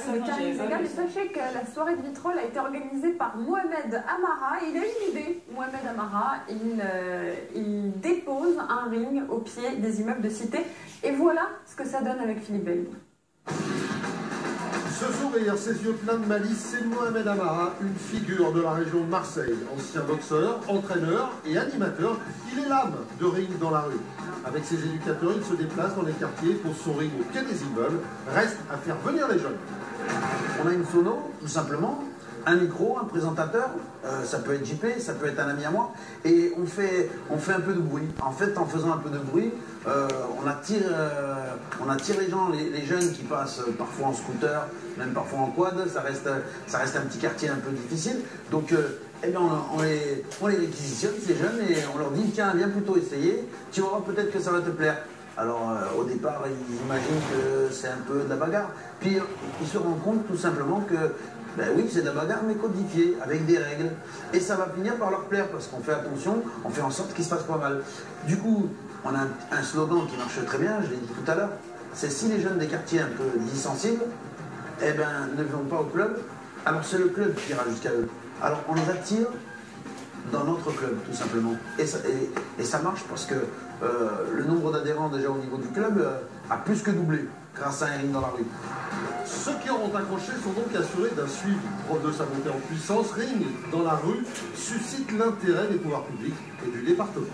de Karim Zega, mais sachez que la soirée de Vitrolles a été organisée par Mohamed Amara. Il a une idée, Mohamed Amara. Il dépose un ring au pied des immeubles de cité. Et voilà ce que ça donne avec Philippe Bell. Ce sourire, ses yeux pleins de malice, c'est Mohamed Amara, une figure de la région de Marseille. Ancien boxeur, entraîneur et animateur, il est l'âme de ring dans la rue. Avec ses éducateurs, il se déplace dans les quartiers, pose son ring au pied des immeubles, reste à faire venir les jeunes. On a une sono, tout simplement, un micro, un présentateur, ça peut être JP, ça peut être un ami à moi, et on fait un peu de bruit. En fait, en faisant un peu de bruit, on attire les gens, les jeunes qui passent parfois en scooter, même parfois en quad, ça reste un petit quartier un peu difficile. Donc, eh bien, on les réquisitionne, ces jeunes, et on leur dit, tiens, viens plutôt essayer, tu verras peut-être que ça va te plaire. Alors, au départ, ils imaginent que c'est un peu de la bagarre. Puis, ils se rendent compte tout simplement que, ben oui, c'est de la bagarre, mais codifiée, avec des règles. Et ça va finir par leur plaire, parce qu'on fait attention, on fait en sorte qu'il se passe pas mal. Du coup, on a un slogan qui marche très bien, je l'ai dit tout à l'heure, c'est si les jeunes des quartiers un peu dissensibles, eh ben, ne vont pas au club, alors c'est le club qui ira jusqu'à eux. Alors, on les attire dans notre club, tout simplement. Et ça marche parce que le nombre d'adhérents déjà au niveau du club a plus que doublé grâce à un ring dans la rue. Ceux qui auront accroché sont donc assurés d'un suivi. Preuve de sa montée en puissance, ring dans la rue suscite l'intérêt des pouvoirs publics et du département.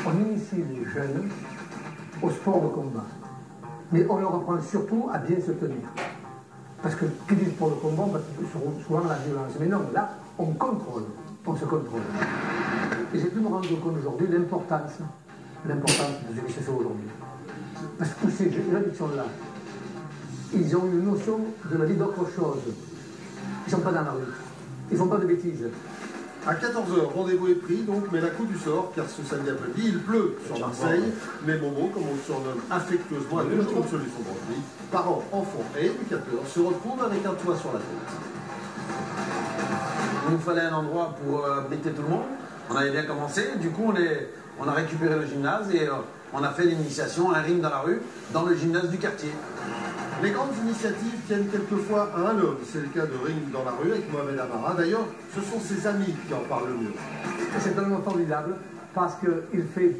On initie les jeunes au sport de combat, mais on leur apprend surtout à bien se tenir. Parce que qui dit sport de combat, on va souvent à la violence. Mais non, là, on contrôle, on se contrôle. Et j'ai pu me rendre compte aujourd'hui l'importance de ce qui se fait aujourd'hui. Parce que tous ces jeunes qui sont là, ils ont une notion de la vie d'autre chose. Ils ne sont pas dans la rue, ils ne font pas de bêtises. À 14h, rendez-vous est pris donc, mais la coup du sort, car ce samedi après-midi, il pleut sur Marseille. Mais Momo, comme on le surnomme affectueusement à une autre solution branchée, parents, enfants et éducateurs se retrouvent avec un toit sur la tête. Il nous fallait un endroit pour abriter tout le monde. On avait bien commencé, du coup on a récupéré le gymnase et on a fait l'initiation, un ring dans la rue, dans le gymnase du quartier. Les grandes initiatives tiennent quelquefois à un homme. C'est le cas de ring dans la rue avec Mohamed Amara. D'ailleurs, ce sont ses amis qui en parlent le mieux. C'est un homme formidable parce qu'il fait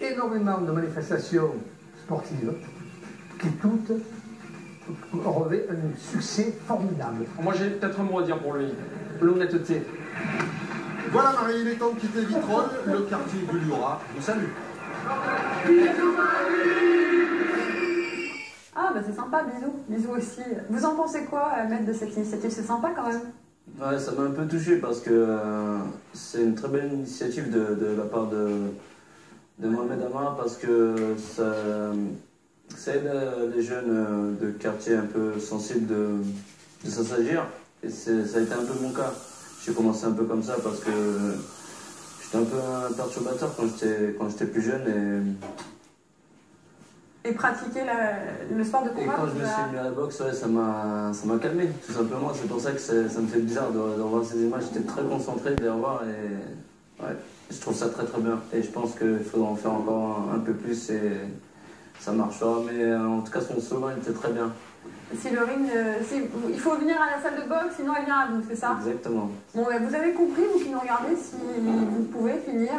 énormément de manifestations sportives qui toutes revêtent un succès formidable. Moi j'ai peut-être un mot à dire pour lui, l'honnêteté. Voilà Marie, il est temps de quitter Vitrolles, le quartier de Liora vous salue. Ah bah c'est sympa, bisous, bisous aussi. Vous en pensez quoi, maître, de cette initiative? C'est sympa quand même. Ouais, ça m'a un peu touché parce que c'est une très belle initiative de la part de Mohamed Amara parce que ça aide les jeunes de quartiers un peu sensibles de s'assagir. Et ça a été un peu mon cas. J'ai commencé un peu comme ça parce que j'étais un peu un perturbateur quand j'étais plus jeune. Et pratiquer le sport de combat. Et quand je me suis mis à la boxe, ouais, ça m'a calmé, tout simplement. C'est pour ça que ça me fait bizarre de revoir ces images. J'étais très concentré de les revoir et ouais, je trouve ça très très bien. Et je pense qu'il faudra en faire encore un peu plus et ça marchera. Mais en tout cas, son slogan était très bien. Si le ring, il faut venir à la salle de boxe, sinon elle vient à vous, c'est ça? Exactement. Bon, vous avez compris, vous qui nous regardez, si vous pouvez finir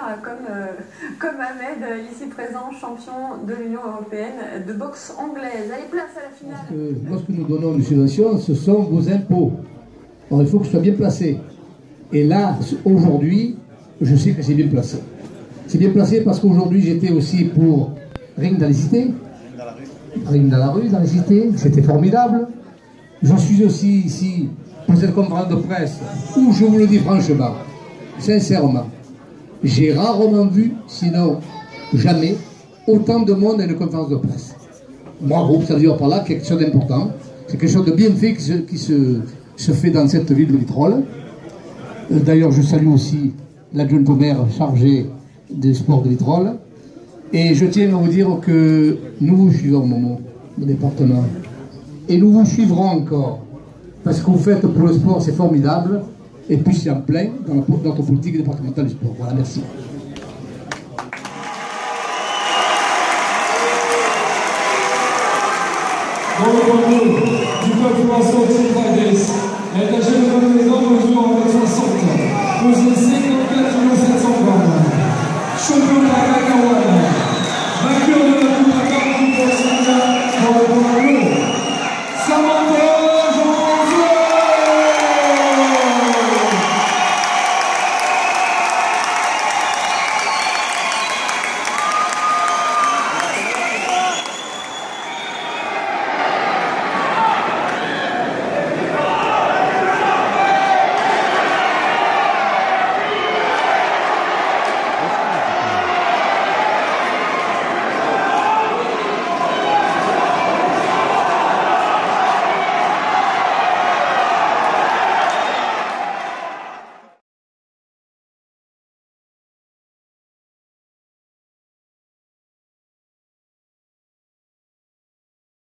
comme Ahmed, ici présent, champion de l'Union européenne de boxe anglaise. Allez, place à la finale. Parce que lorsque nous donnons une subvention, ce sont vos impôts. Alors il faut que ce soit bien placé. Et là, aujourd'hui, je sais que c'est bien placé. C'est bien placé parce qu'aujourd'hui, j'étais aussi pour Ring dans les cités. Ring dans la rue, dans les cités, c'était formidable. Je suis aussi ici pour cette conférence de presse où je vous le dis franchement, sincèrement, j'ai rarement vu, sinon jamais, autant de monde à une conférence de presse. Bravo, ça veut dire par là quelque chose d'important. C'est quelque chose de bien fait qui se fait dans cette ville de Vitrolles. D'ailleurs, je salue aussi l'adjoint au maire chargé des sports de Vitrolles. Et je tiens à vous dire que nous vous suivons, Momo, le département. Et nous vous suivrons encore. Parce que vous faites pour le sport, c'est formidable. Et puis c'est en plein dans notre politique départementale du sport. Voilà, merci. Bon,